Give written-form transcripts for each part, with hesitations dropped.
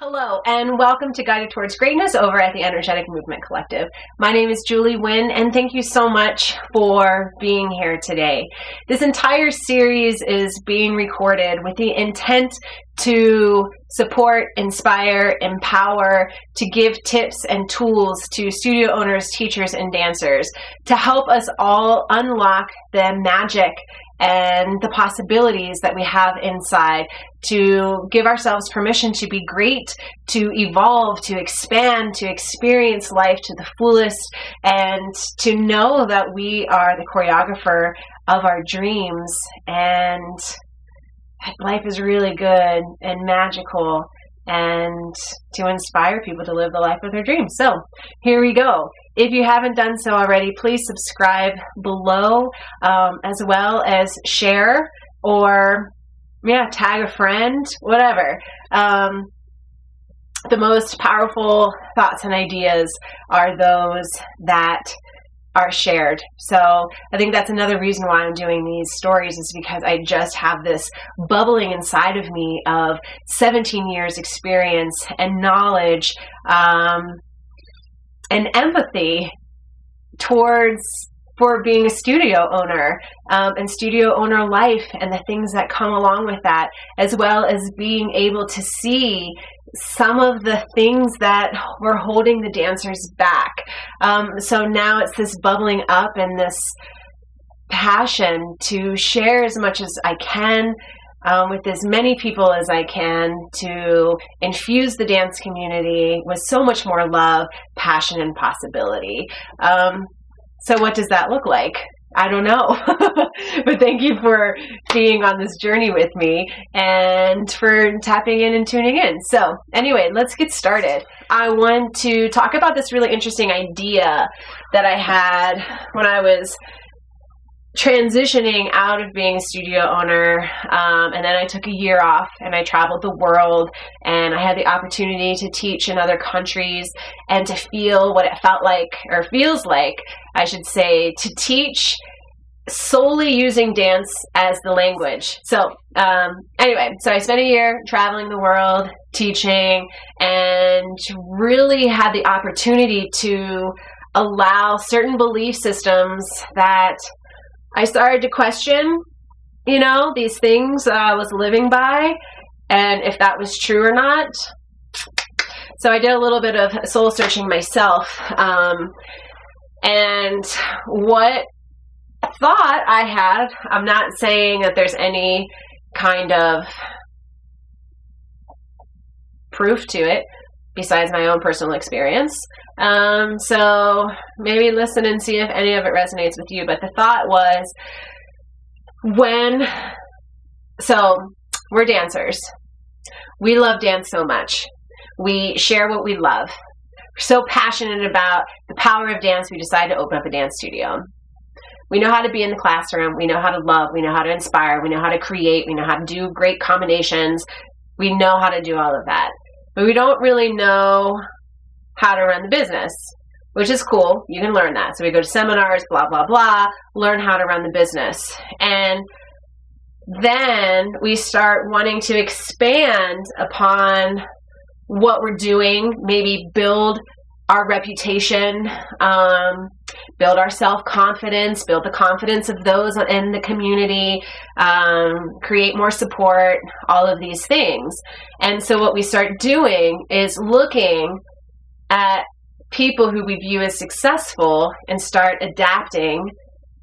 Hello, and welcome to Guided Towards Greatness over at the Energetic Movement Collective. My name is Julie Wynn, and thank you so much for being here today. This entire series is being recorded with the intent to support, inspire, empower, to give tips and tools to studio owners, teachers, and dancers to help us all unlock the magic and the possibilities that we have inside, to give ourselves permission to be great, to evolve, to expand, to experience life to the fullest, and to know that we are the choreographer of our dreams, and life is really good and magical, and to inspire people to live the life of their dreams. So here we go. If you haven't done so already, please subscribe below, as well as share or tag a friend, whatever. The most powerful thoughts and ideas are those that are shared. So I think that's another reason why I'm doing these stories, is because I just have this bubbling inside of me of 17 years experience and knowledge, and empathy for being a studio owner, and studio owner life and the things that come along with that, as well as being able to see some of the things that were holding the dancers back. So now it's this bubbling up and this passion to share as much as I can, with as many people as I can, to infuse the dance community with so much more love, passion, and possibility. So what does that look like? I don't know. But thank you for being on this journey with me and for tapping in and tuning in. So anyway, let's get started. I want to talk about this really interesting idea that I had when I was transitioning out of being a studio owner, and then I took a year off and I traveled the world, and I had the opportunity to teach in other countries and to feel what it felt like, or feels like, I should say, to teach solely using dance as the language. So anyway, so I spent a year traveling the world, teaching, and really had the opportunity to allow certain belief systems that I started to question, these things I was living by, and if that was true or not. So I did a little bit of soul searching myself, and what thought I had, I'm not saying that there's any kind of proof to it besides my own personal experience. So maybe listen and see if any of it resonates with you. But the thought was, so we're dancers. We love dance so much. We share what we love. We're so passionate about the power of dance, we decided to open up a dance studio. We know how to be in the classroom. We know how to love. We know how to inspire. We know how to create. We know how to do great combinations. We know how to do all of that. But we don't really know how to run the business, which is cool. You can learn that. So we go to seminars, blah, blah, blah, learn how to run the business. And then we start wanting to expand upon what we're doing, maybe build our reputation, build our self-confidence, build the confidence of those in the community, create more support, all of these things. And so what we start doing is looking at people who we view as successful and start adapting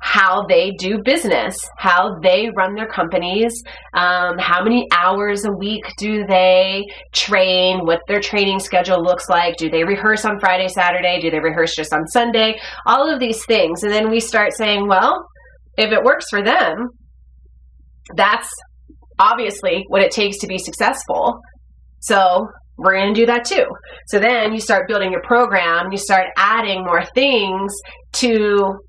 how they do business, how they run their companies, how many hours a week do they train, what their training schedule looks like, do they rehearse on Friday, Saturday, do they rehearse just on Sunday, all of these things. And then we start saying, well, if it works for them, that's obviously what it takes to be successful. So we're going to do that too. So then you start building your program, you start adding more things to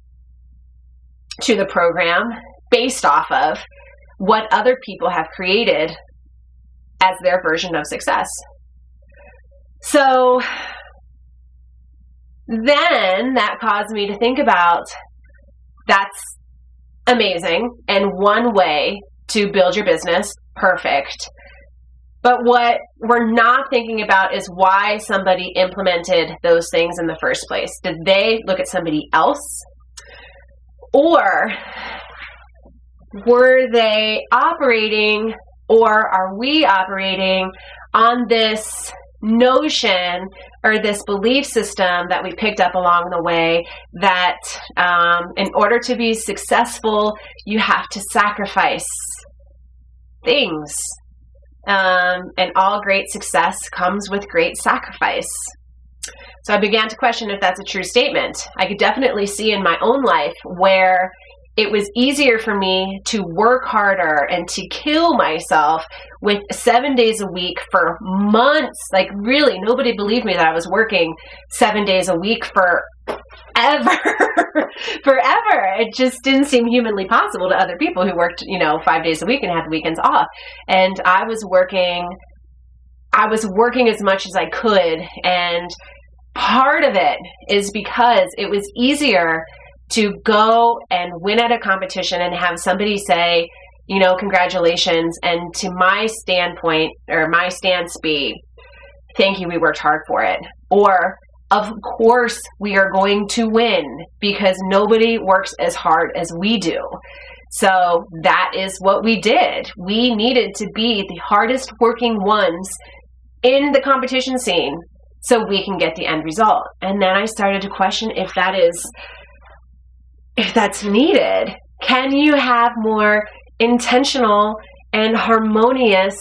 the program based off of what other people have created as their version of success. So then that caused me to think about, that's amazing and one way to build your business, perfect. But what we're not thinking about is why somebody implemented those things in the first place. Did they look at somebody else? Or were they operating, or are we operating on this notion or this belief system that we picked up along the way that in order to be successful, you have to sacrifice things. And all great success comes with great sacrifice. So I began to question if that's a true statement. I could definitely see in my own life where it was easier for me to work harder and to kill myself with 7 days a week for months. Like really, nobody believed me that I was working 7 days a week forever. It just didn't seem humanly possible to other people who worked, 5 days a week and had the weekends off. And I was working as much as I could. And part of it is because it was easier to go and win at a competition and have somebody say, congratulations. And to my standpoint or my stance be, thank you, we worked hard for it. Or, of course, we are going to win because nobody works as hard as we do. So that is what we did. We needed to be the hardest working ones in the competition scene so we can get the end result. And then I started to question if that's needed. Can you have more intentional and harmonious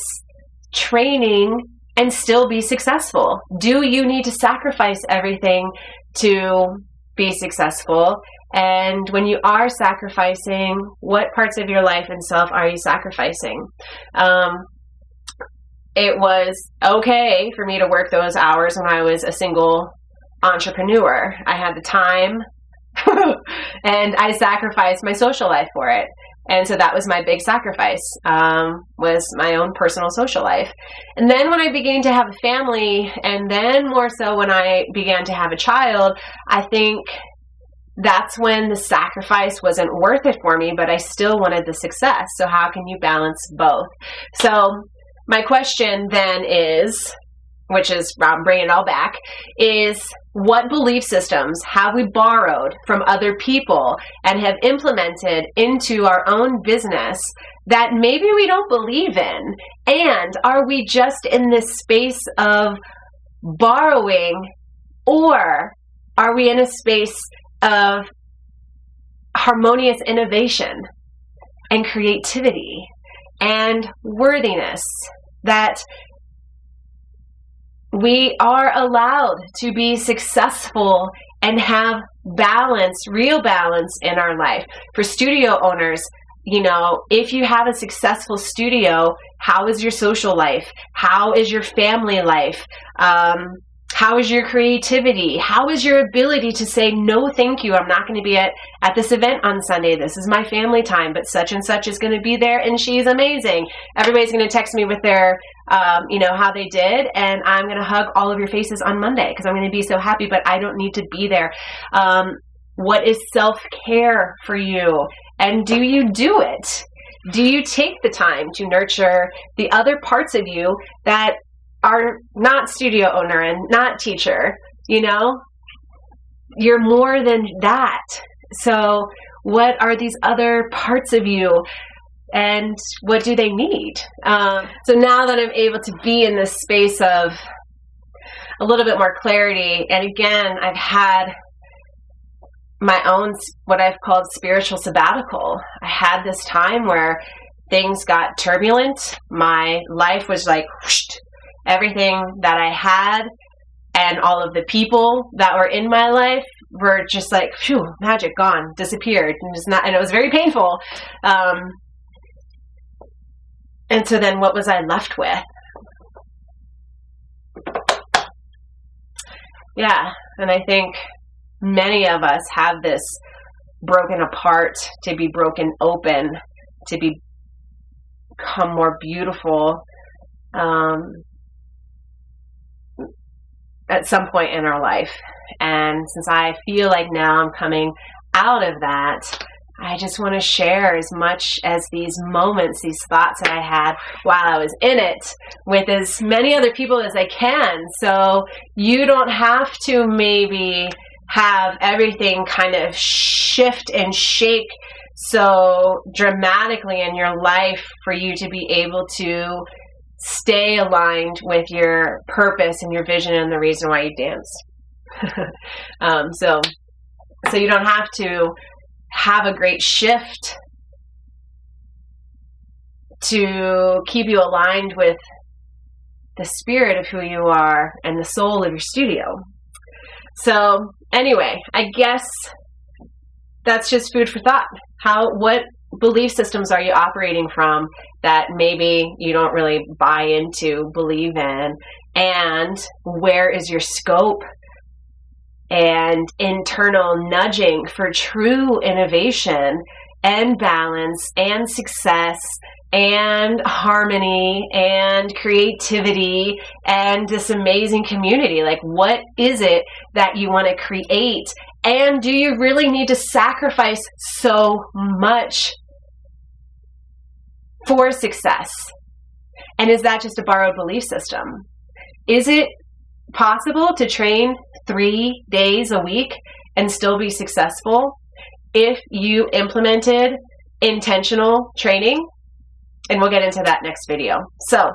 training and still be successful? Do you need to sacrifice everything to be successful? And when you are sacrificing, what parts of your life and self are you sacrificing? It was okay for me to work those hours when I was a single entrepreneur. I had the time and I sacrificed my social life for it. And so that was my big sacrifice, was my own personal social life. And then when I began to have a family, and then more so when I began to have a child, I think that's when the sacrifice wasn't worth it for me, but I still wanted the success. So how can you balance both? So my question then is, which is, I'm bringing it all back, is what belief systems have we borrowed from other people and have implemented into our own business that maybe we don't believe in? And are we just in this space of borrowing, or are we in a space of harmonious innovation and creativity and worthiness, that we are allowed to be successful and have balance, real balance in our life? For studio owners, if you have a successful studio, how is your social life? How is your family life? How is your creativity? How is your ability to say, no, thank you, I'm not going to be at this event on Sunday. This is my family time, but such and such is going to be there and she's amazing. Everybody's going to text me with their, how they did, and I'm going to hug all of your faces on Monday because I'm going to be so happy, but I don't need to be there. What is self-care for you? And do you do it? Do you take the time to nurture the other parts of you that are not studio owner and not teacher? You're more than that. So what are these other parts of you, and what do they need? So now that I'm able to be in this space of a little bit more clarity, and again, I've had my own, what I've called spiritual sabbatical. I had this time where things got turbulent. My life was like, whoosh, everything that I had and all of the people that were in my life were just like, phew, magic, gone, disappeared. And it was very painful. And so then what was I left with? Yeah. And I think many of us have this broken apart to be broken open, to become more beautiful, at some point in our life. And since I feel like now I'm coming out of that, I just want to share as much as these moments, these thoughts that I had while I was in it with as many other people as I can. So you don't have to maybe have everything kind of shift and shake so dramatically in your life for you to be able to stay aligned with your purpose and your vision and the reason why you dance. So you don't have to have a great shift to keep you aligned with the spirit of who you are and the soul of your studio. So anyway, I guess that's just food for thought. What belief systems are you operating from that maybe you don't really buy into, believe in, and where is your scope and internal nudging for true innovation and balance and success and harmony and creativity and this amazing community? Like, what is it that you want to create? And do you really need to sacrifice so much for success? And is that just a borrowed belief system? Is it possible to train 3 days a week and still be successful if you implemented intentional training? And we'll get into that next video. So,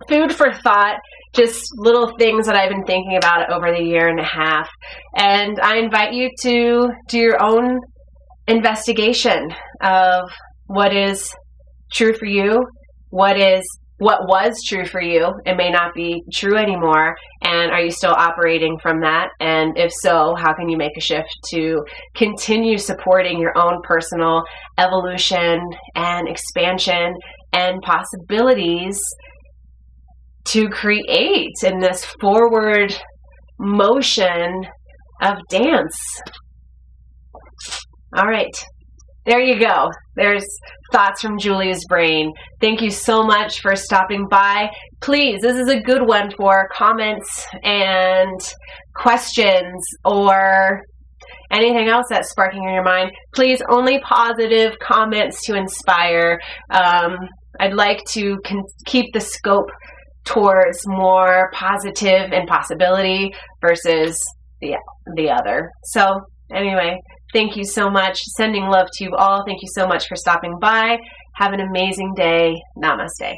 food for thought, just little things that I've been thinking about over the year and a half. And I invite you to do your own investigation of what is true for you, what was true for you. It may not be true anymore. And are you still operating from that? And if so, how can you make a shift to continue supporting your own personal evolution and expansion and possibilities to create in this forward motion of dance? All right. There you go. There's thoughts from Julie's brain. Thank you so much for stopping by. Please, this is a good one for comments and questions or anything else that's sparking in your mind. Please, only positive comments to inspire. I'd like to keep the scope towards more positive and possibility versus the other. So anyway, thank you so much. Sending love to you all. Thank you so much for stopping by. Have an amazing day. Namaste.